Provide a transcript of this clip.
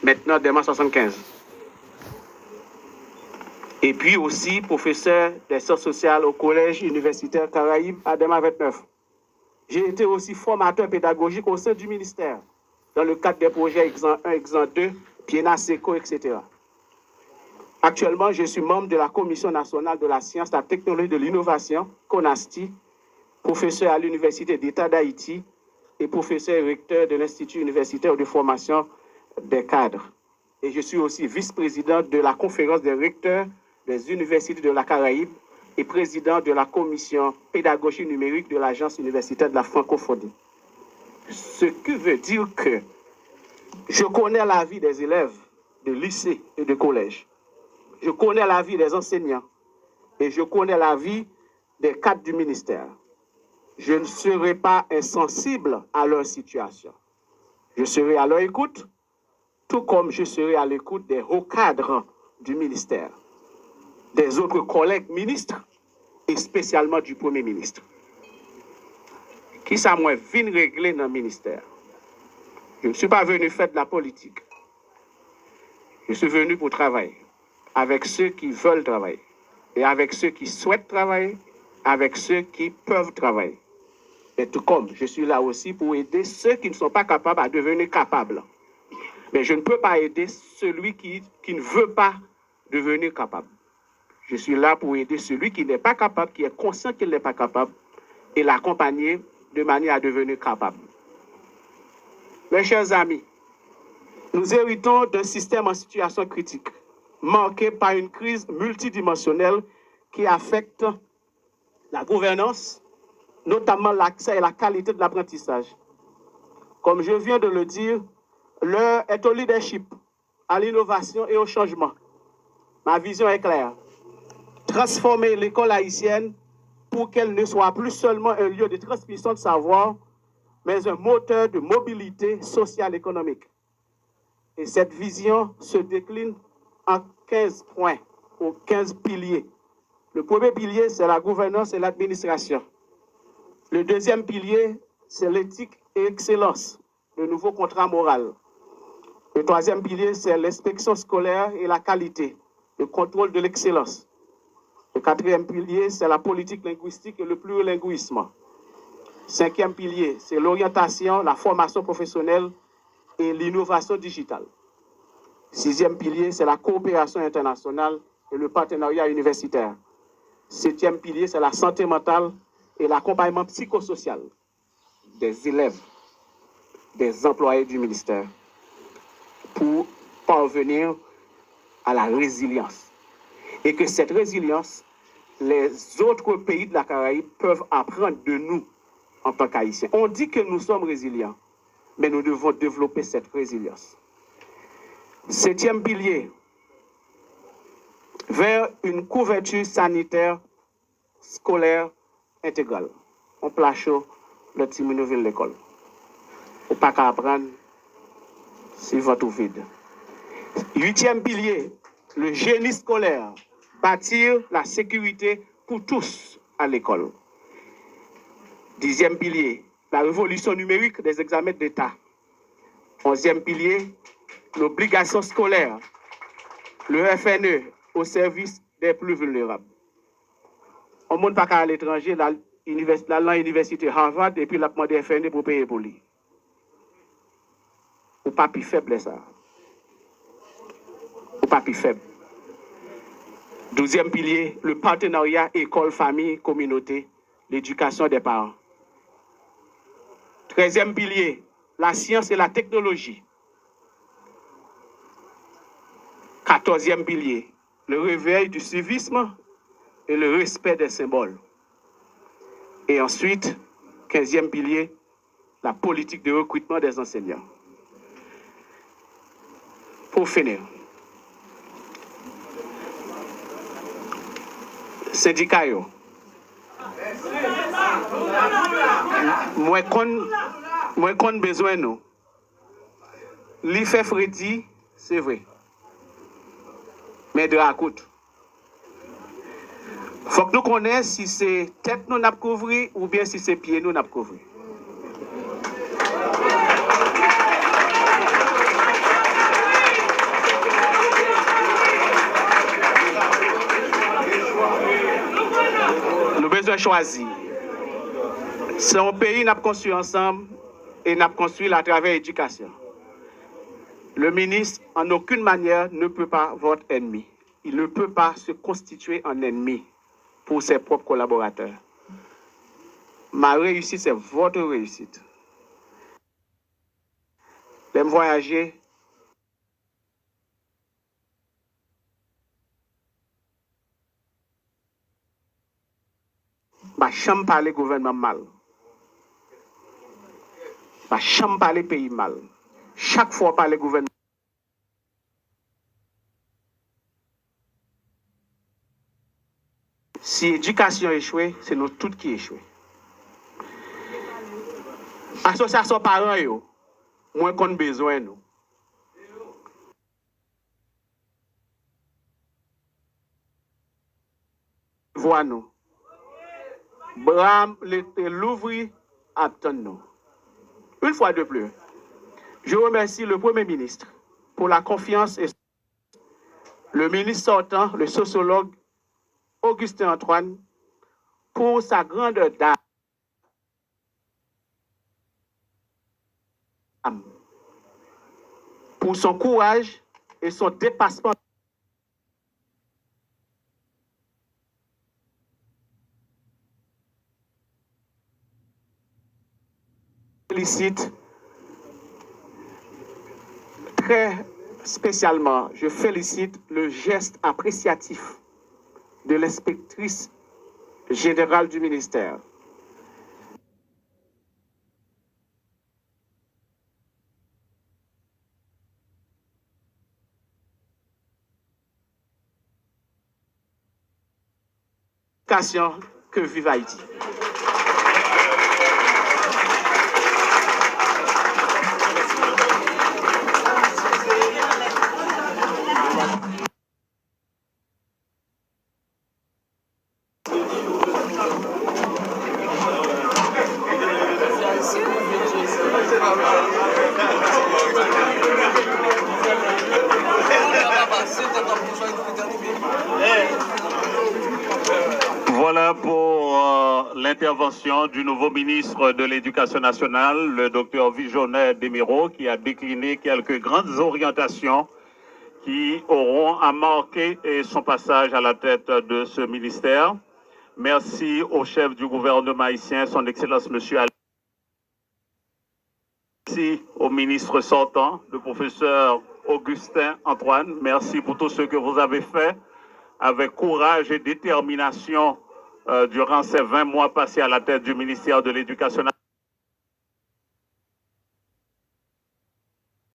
maintenant dès 1975. Et puis aussi professeur des sciences sociales au Collège universitaire Caraïbes à Dema 29. J'ai été aussi formateur pédagogique au sein du ministère, dans le cadre des projets Exan 1, Exan 2, Piena Seco, etc. Actuellement, je suis membre de la Commission nationale de la science, la technologie et de l'innovation, CONASTI, professeur à l'Université d'État d'Haïti et professeur et recteur de l'Institut universitaire de formation des cadres. Et je suis aussi vice-président de la conférence des recteurs des universités de la Caraïbe et président de la commission pédagogie numérique de l'Agence universitaire de la francophonie. Ce qui veut dire que je connais la vie des élèves de lycée et de collège. Je connais la vie des enseignants et je connais la vie des cadres du ministère. Je ne serai pas insensible à leur situation. Je serai à leur écoute, tout comme je serai à l'écoute des hauts cadres du ministère, des autres collègues ministres et spécialement du Premier ministre. Qui ça moi vient régler dans le ministère? Je ne suis pas venu faire de la politique. Je suis venu pour travailler avec ceux qui veulent travailler et avec ceux qui souhaitent travailler, avec ceux qui peuvent travailler. Et tout comme je suis là aussi pour aider ceux qui ne sont pas capables à devenir capables. Mais je ne peux pas aider celui qui ne veut pas devenir capable. Je suis là pour aider celui qui n'est pas capable, qui est conscient qu'il n'est pas capable, et l'accompagner de manière à devenir capable. Mes chers amis, nous héritons d'un système en situation critique, marqué par une crise multidimensionnelle qui affecte la gouvernance, notamment l'accès et la qualité de l'apprentissage. Comme je viens de le dire, l'heure est au leadership, à l'innovation et au changement. Ma vision est claire. Transformer l'école haïtienne pour qu'elle ne soit plus seulement un lieu de transmission de savoir, mais un moteur de mobilité sociale et économique. Et cette vision se décline en 15 points, ou 15 piliers. Le premier pilier, c'est la gouvernance et l'administration. Le deuxième pilier, c'est l'éthique et l'excellence, le nouveau contrat moral. Le troisième pilier, c'est l'inspection scolaire et la qualité, le contrôle de l'excellence. Le quatrième pilier, c'est la politique linguistique et le plurilinguisme. Cinquième pilier, c'est l'orientation, la formation professionnelle et l'innovation digitale. Sixième pilier, c'est la coopération internationale et le partenariat universitaire. Septième pilier, c'est la santé mentale et l'accompagnement psychosocial des élèves, des employés du ministère pour parvenir à la résilience. Et que cette résilience, les autres pays de la Caraïbe peuvent apprendre de nous en tant qu'Haïtiens. On dit que nous sommes résilients, mais nous devons développer cette résilience. Septième pilier, vers une couverture sanitaire scolaire intégrale. On place le petit ville l'école. On ne peut pas apprendre si votre vide. Huitième pilier, le génie scolaire, bâtir la sécurité pour tous à l'école. Dixième pilier, la révolution numérique des examens d'État. Onzième pilier, l'obligation scolaire, le FNE au service des plus vulnérables. On ne monte pas qu'à l'étranger, l'université Harvard, et puis la demande FNE pour payer pour lui. Ou pas plus faible ça. Ou pas plus faible. 12e pilier, le partenariat école, famille, communauté, l'éducation des parents. 13e pilier, la science et la technologie. 14e pilier, le réveil du civisme et le respect des symboles. Et ensuite, 15e pilier, la politique de recrutement des enseignants. Pour finir, syndicat, moi qu'on besoin nous. L'IFE Freddy, c'est vrai. Mais de la côte. Il faut que nous connaissions si c'est tête nous n'a couvert ou bien si c'est pied nous n'a couvert. nous choisi. C'est un pays nous avons construit ensemble et nous avons construit à travers l'éducation. Le ministre, en aucune manière, ne peut pas votre ennemi. Il ne peut pas se constituer en ennemi pour ses propres collaborateurs. Ma réussite, c'est votre réussite. J'aime voyager. Ma chambre parle gouvernement mal. Ma chambre parle pays mal. Chaque fois parle gouvernement. Si l'éducation échoue, c'est nous tous qui échouons. Association parents, yo, moins qu'on besoin nous. Vois nous. Bram l'ouvrir, attend nous. Une fois de plus, je remercie le Premier ministre pour la confiance et le ministre sortant, le sociologue Augustin Antoine, pour sa grande dame. Pour son courage et son dépassement. Je félicite très spécialement, je félicite le geste appréciatif de l'inspectrice générale du ministère. Que vive Haïti. Voilà pour l'intervention du nouveau ministre de l'Éducation nationale, le docteur Vijonnaire Desmireaux, qui a décliné quelques grandes orientations qui auront à marquer son passage à la tête de ce ministère. Merci au chef du gouvernement haïtien, son Excellence Monsieur Alain. Merci au ministre sortant, le professeur Augustin Antoine. Merci pour tout ce que vous avez fait avec courage et détermination durant ces 20 mois passés à la tête du ministère de l'Éducation nationale.